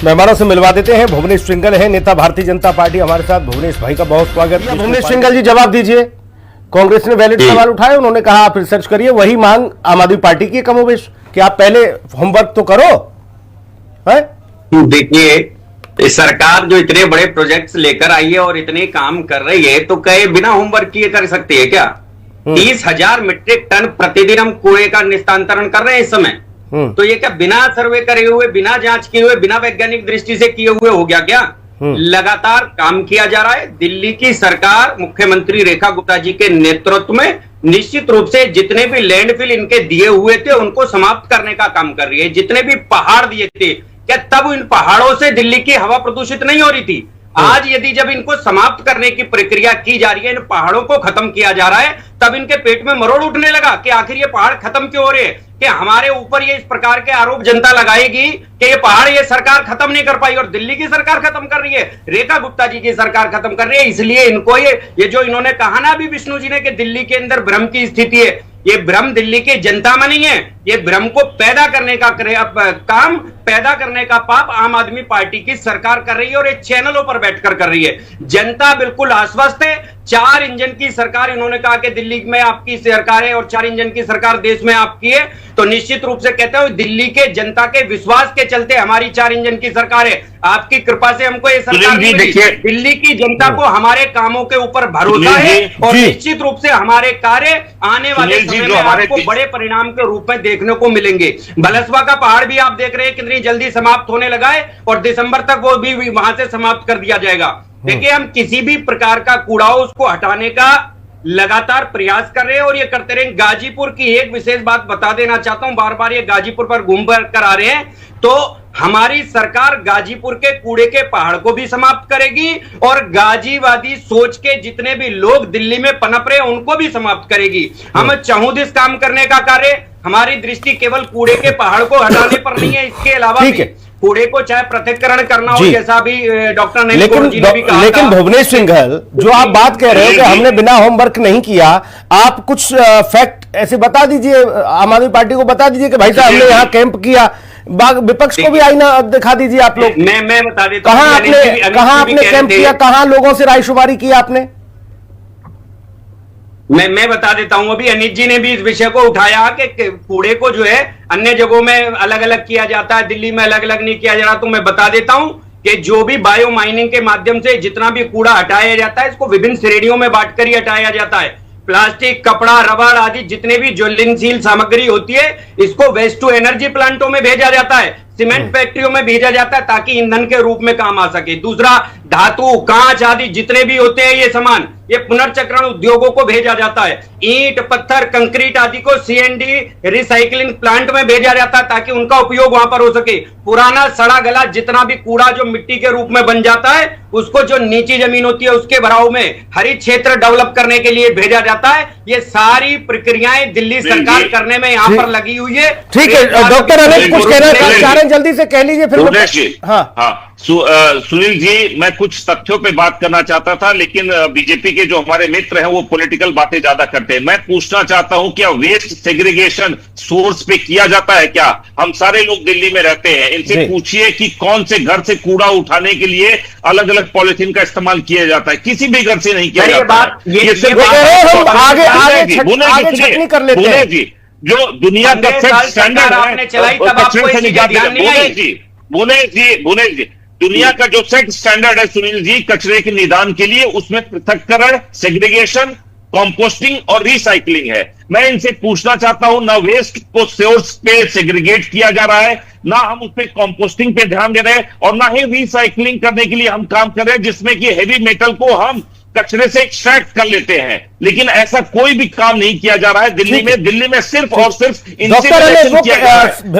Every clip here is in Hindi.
मेहमानों से मिलवा देते हैं। भुवनेश श्रृंगल है, नेता भारतीय जनता पार्टी, हमारे साथ। भुवनेश भाई का बहुत स्वागत है। भुवनेश श्रृंगल जी, जवाब दीजिए। कांग्रेस ने वैलिड सवाल उठाए, उन्होंने कहा आप रिसर्च करिए, वही मांग आम आदमी पार्टी की कमोबेश कि आप पहले होमवर्क तो करो। देखिए, सरकार जो इतने बड़े प्रोजेक्ट्स लेकर आई है और इतने काम कर रही है, तो कहे बिना होमवर्क किए कर सकती है क्या? 30,000 मीट्रिक टन प्रतिदिन हम कूड़े का निस्तांतरण कर रहे हैं इस समय। तो ये क्या बिना सर्वे करे हुए, बिना जांच किए हुए, बिना वैज्ञानिक दृष्टि से किए हुए हो गया क्या? लगातार काम किया जा रहा है। दिल्ली की सरकार मुख्यमंत्री रेखा गुप्ता जी के नेतृत्व में निश्चित रूप से जितने भी लैंडफिल इनके दिए हुए थे उनको समाप्त करने का काम कर रही है। जितने भी पहाड़ दिए थे, क्या तब इन पहाड़ों से दिल्ली की हवा प्रदूषित नहीं हो रही थी? आज यदि जब इनको समाप्त करने की प्रक्रिया की जा रही है, इन पहाड़ों को खत्म किया जा रहा है, तब इनके पेट में मरोड़ उठने लगा कि आखिर ये पहाड़ खत्म क्यों हो रहे हैं? कि हमारे ऊपर ये इस प्रकार के आरोप जनता लगाएगी कि ये पहाड़ ये सरकार खत्म नहीं कर पाई और दिल्ली की सरकार खत्म कर रही है, रेखा गुप्ता जी की सरकार खत्म कर रही है। इसलिए इनको ये जो इन्होंने कहा ना अभी विष्णु जी ने कि दिल्ली के अंदर भ्रम की स्थिति है, ये भ्रम दिल्ली की जनता में नहीं है। ये भ्रम को पैदा करने का काम, पैदा करने का पाप आम आदमी पार्टी की सरकार कर रही है और ये चैनलों पर बैठकर कर रही है। जनता बिल्कुल आश्वस्त है। 4 इंजन की सरकार, इन्होंने कहा कि दिल्ली में आपकी सरकार है और 4 इंजन की सरकार देश में आपकी है, तो निश्चित रूप से कहते हैं दिल्ली के जनता के विश्वास के चलते हमारी 4 इंजन की सरकार है। आपकी कृपा से हमको ये सरकार नहीं मिली। दिल्ली की जनता को हमारे कामों के ऊपर भरोसा है और निश्चित रूप से हमारे कार्य आने वाले समय में आपको बड़े परिणाम के रूप में देखने को मिलेंगे। बलसवा का पहाड़ भी आप देख रहे हैं कितनी जल्दी समाप्त होने लगा है और दिसंबर तक वो भी वहां से समाप्त कर दिया जाएगा। देखिए, हम किसी भी प्रकार का कूड़ा उसको हटाने का लगातार प्रयास कर रहे हैं और ये करते रहे। गाजीपुर की एक विशेष बात बता देना चाहता हूं, बार बार ये गाजीपुर पर घूम कर आ रहे हैं, तो हमारी सरकार गाजीपुर के कूड़े के पहाड़ को भी समाप्त करेगी और गाजीवादी सोच के जितने भी लोग दिल्ली में पनप रहे हैं उनको भी समाप्त करेगी। हम चहुदिस काम करने का कार्य, हमारी दृष्टि केवल कूड़े के पहाड़ को हटाने पर नहीं है, इसके अलावा भी कूड़े को चाहे पृथक्करण करना हो, जैसा भी डॉक्टर ने भी कहा। लेकिन भुवनेश श्रृंगल, जो आप बात कह रहे हो कि हमने बिना होमवर्क नहीं किया, आप कुछ फैक्ट ऐसे बता दीजिए, आम आदमी पार्टी को बता दीजिए कि भाई साहब हमने यहाँ कैंप किया। विपक्ष को भी आईना दिखा दीजिए आप लोग। मैं बता देता हूं, कहां आपने कैंप किया, कहां लोगों से रायशुमारी की आपने? मैं बता देता हूं। अभी अनित जी ने भी इस विषय को उठाया कि कूड़े को जो है अन्य जगहों में अलग अलग किया जाता है, दिल्ली में अलग अलग नहीं किया जा रहा। तो मैं बता देता हूं कि जो भी बायो माइनिंग के माध्यम से जितना भी कूड़ा हटाया जाता है, इसको विभिन्न श्रेणियों में बांटकर ही हटाया जाता है। प्लास्टिक, कपड़ा, रबर आदि जितने भी ज्वलनशील सामग्री होती है, इसको वेस्ट टू एनर्जी प्लांटों में भेजा जाता है, सीमेंट फैक्ट्रियों में भेजा जाता है ताकि ईंधन के रूप में काम आ सके। दूसरा, धातु, कांच आदि जितने भी होते हैं ये सामान, ये पुनर्चक्रण उद्योगों को भेजा जाता है। ईंट, पत्थर, कंक्रीट आदि को सीएनडी रिसाइकलिंग प्लांट में भेजा जाता है ताकि उनका उपयोग वहां पर हो सके। पुराना सड़ा गला जितना भी कूड़ा जो मिट्टी के रूप में बन जाता है, उसको जो नीची जमीन होती है उसके भराव में हरित क्षेत्र डेवलप करने के लिए भेजा जाता है। ये सारी प्रक्रियाएं दिल्ली सरकार करने में यहाँ पर लगी हुई है। ठीक है, डॉक्टर अनिल कुछ कहना चाह रहे हैं, जल्दी से कह लीजिए फिर। हाँ, सुनील जी, मैं कुछ तथ्यों पे बात करना चाहता था, लेकिन बीजेपी के जो हमारे मित्र हैं वो पॉलिटिकल बातें ज्यादा करते हैं। मैं पूछना चाहता हूं, क्या वेस्ट सेग्रीगेशन सोर्स पे किया जाता है क्या? हम सारे लोग दिल्ली में रहते हैं, इनसे पूछिए कि कौन से घर से कूड़ा उठाने के लिए अलग अलग पॉलिथीन का इस्तेमाल किया जाता है? किसी भी घर से नहीं किया जाता है। ये जी, जो दुनिया का सेट स्टैंडर्ड है, भुवनेश जी, दुनिया का जो सेट स्टैंडर्ड है सुनील जी, कचरे के निदान के लिए, उसमें पृथक्करण, सेग्रीगेशन, कंपोस्टिंग और रिसाइकलिंग है। मैं इनसे पूछना चाहता हूं, ना वेस्ट को सोर्स पे सेग्रीगेट किया जा रहा है, ना हम उस पे कंपोस्टिंग पे ध्यान दे रहे हैं, और ना ही रिसाइकलिंग करने के लिए हम काम कर रहे हैं, जिसमें कि हेवी मेटल को हम कचरे से एक्सट्रैक्ट कर लेते हैं। लेकिन ऐसा कोई भी काम नहीं किया जा रहा है दिल्ली में सिर्फ और सिर्फ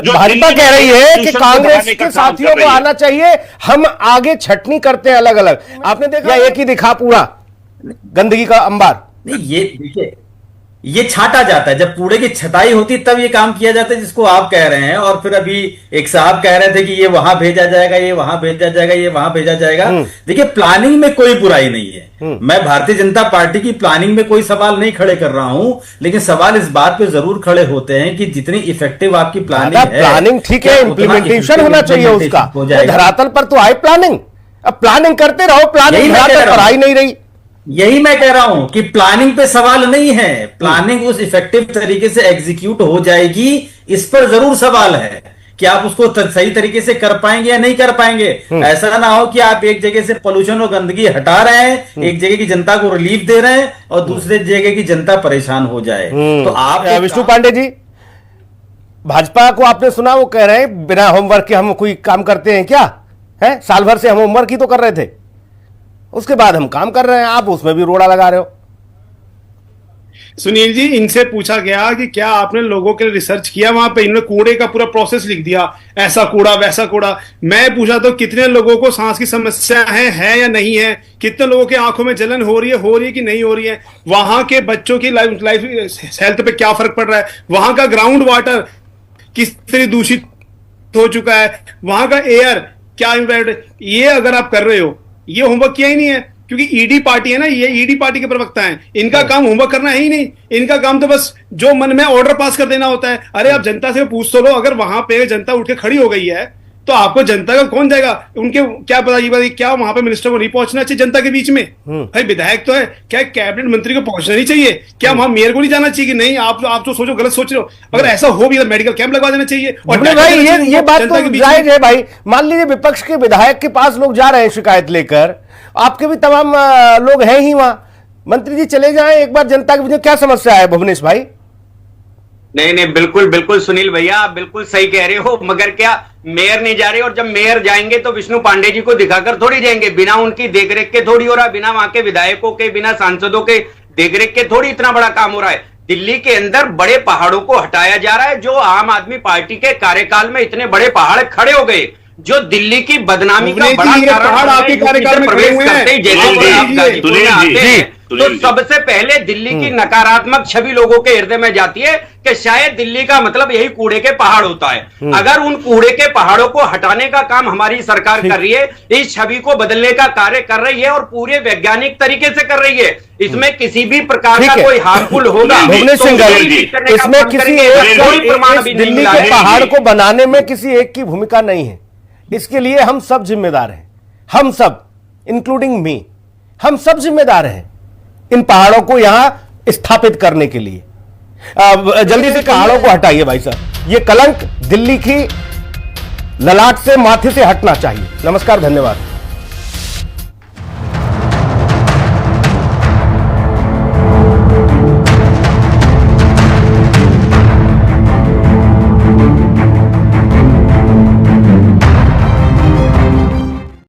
भाजपा कह रही है कि कांग्रेस के साथियों को आना चाहिए, हम आगे छटनी करते हैं अलग अलग। आपने देखा एक ही दिखा पूरा गंदगी का अंबार। नहीं, ये देखिए, ये छांटा जाता है। जब कूड़े की छटाई होती है तब ये काम किया जाता है जिसको आप कह रहे हैं। और फिर अभी एक साहब कह रहे थे कि ये वहां भेजा जाएगा, ये वहां भेजा जाएगा, ये वहां भेजा जाएगा। देखिए, प्लानिंग में कोई बुराई नहीं है। मैं भारतीय जनता पार्टी की प्लानिंग में कोई सवाल नहीं खड़े कर रहा हूं, लेकिन सवाल इस बात पे जरूर खड़े होते हैं कि जितनी इफेक्टिव आपकी प्लानिंग है, प्लानिंग ठीक है, इंप्लीमेंटेशन होना चाहिए उसका, धरातल पर तो आए प्लानिंग। अब प्लानिंग करते रहो, प्लानिंग धरातल पर आई नहीं रही। यही मैं कह रहा हूं कि प्लानिंग पे सवाल नहीं है, प्लानिंग उस इफेक्टिव तरीके से एग्जीक्यूट हो जाएगी, इस पर जरूर सवाल है कि आप उसको सही तरीके से कर पाएंगे या नहीं कर पाएंगे। ऐसा ना हो कि आप एक जगह से पोल्यूशन और गंदगी हटा रहे हैं, एक जगह की जनता को रिलीफ दे रहे हैं और दूसरे जगह की जनता परेशान हो जाए। तो आप विष्णु पांडे जी, भाजपा को आपने सुना, वो कह रहे हैं बिना होमवर्क के हम कोई काम करते हैं क्या? है, साल भर से हम होमवर्क ही तो कर रहे थे, उसके बाद हम काम कर रहे हैं, आप उसमें भी रोड़ा लगा रहे हो। सुनील जी, इनसे पूछा गया कि क्या आपने लोगों के लिए रिसर्च किया वहां पे? इन्होंने कूड़े का पूरा प्रोसेस लिख दिया, ऐसा कूड़ा वैसा कूड़ा। मैं पूछा तो कितने लोगों को सांस की समस्या है या नहीं है, कितने लोगों के आंखों में जलन हो रही है कि नहीं हो रही है, वहां के बच्चों की लाइफ हेल्थ पे क्या फर्क पड़ रहा है, वहां का ग्राउंड वाटर किस तरह दूषित हो चुका है, वहां का एयर क्या इम्पैक्ट, ये अगर आप कर रहे हो, ये होमवर्क किया ही नहीं है। क्योंकि ईडी पार्टी है ना, ये ईडी पार्टी के प्रवक्ता हैं, इनका काम होमवर्क करना है ही नहीं। इनका काम तो बस जो मन में ऑर्डर पास कर देना होता है। अरे आप जनता से पूछ तो लो, अगर वहां पे जनता उठ के खड़ी हो गई है तो आपको जनता का कौन जाएगा? उनके क्या बताइए, क्या वहां पे मिनिस्टर को नहीं पहुंचना चाहिए जनता के बीच में? भाई विधायक तो है, क्या कैबिनेट मंत्री को पहुंचना नहीं चाहिए? क्या वहां मेयर को नहीं जाना चाहिए कि नहीं आप तो सोचो, गलत सोच रहे हो? अगर ऐसा हो भी तो मेडिकल कैंप लगवा देना चाहिए। और भाई ये बात तो जायज है भाई। मान लीजिए विपक्ष के विधायक के पास लोग जा रहे हैं शिकायत लेकर, आपके भी तमाम लोग हैं ही वहां, मंत्री जी चले जाएं एक बार जनता के बीच में, क्या समस्या है भुवनेश भाई? नहीं, बिल्कुल बिल्कुल सुनील भैया, आप बिल्कुल सही कह रहे हो, मगर क्या मेयर नहीं जा रहे? और जब मेयर जाएंगे तो विष्णु पांडे जी को दिखाकर थोड़ी जाएंगे, बिना उनकी देखरेख के थोड़ी हो रहा है, बिना वहां के विधायकों के, बिना सांसदों के देखरेख के थोड़ी इतना बड़ा काम हो रहा है। दिल्ली के अंदर बड़े पहाड़ों को हटाया जा रहा है। जो आम आदमी पार्टी के कार्यकाल में इतने बड़े पहाड़ खड़े हो गए, जो दिल्ली की बदनामी का बड़ा कारण आपके कार्यकाल में प्रवेश करते ही जैसे आप गाजीपुर में आते हैं तो सबसे पहले दिल्ली की नकारात्मक छवि लोगों के हृदय में जाती है कि शायद दिल्ली का मतलब यही कूड़े के पहाड़ होता है। अगर उन कूड़े के पहाड़ों को हटाने का काम हमारी सरकार कर रही है, इस छवि को बदलने का कार्य कर रही है और पूरे वैज्ञानिक तरीके से कर रही है, इसमें किसी भी प्रकार का कोई हार्मफुल होगा भुवनेश सिंह, इसमें किसी एक दिल्ली के पहाड़ को बनाने में किसी एक की भूमिका नहीं है। इसके लिए हम सब जिम्मेदार हैं, हम सब इंक्लूडिंग मी, हम सब जिम्मेदार हैं इन पहाड़ों को यहां स्थापित करने के लिए। जल्दी से पहाड़ों को हटाइए भाई साहब, ये कलंक दिल्ली की ललाट से, माथे से हटना चाहिए। नमस्कार, धन्यवाद।